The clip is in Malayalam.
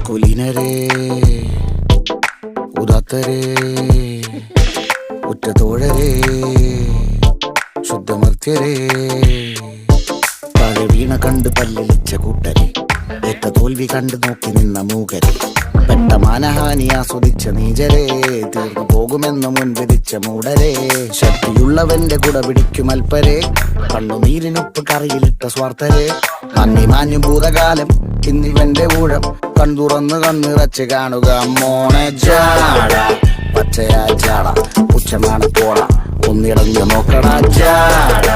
കുലീനരേ ഉദാത്തരേ ഉറ്റതോഴരേ ശുദ്ധമർത്യരേ താഴെ വീണ കണ്ട് പല്ലിളിച്ച കൂട്ടരെ ഏറ്റ തോൽവി കണ്ട് നോക്കി നിന്ന മൂകരെ പെട്ട മാനഹാനി ആസ്വദിച്ച നീചരെ തീർന്നു പോകുമെന്ന് മുൻവിധിച്ച മൂടരെ ശക്തിയുള്ളവന്റെ കുട പിടിക്കും അൽപ്പരെ കണ്ണുനീരിനൊപ്പ് കറിയിലിട്ട സ്വാർത്ഥരെ നന്ദി മാന്യം ഭൂതകാലം ഇന്നിവന്റെ ഊഴം കൺതുറന്ന് കണ്ണിറച്ച് കാണുക മോണെ ജാട പച്ചയാ ജാട പുച്ഛമാണ് പോള ഒന്നിടഞ്ഞു നോക്കണ ജാട.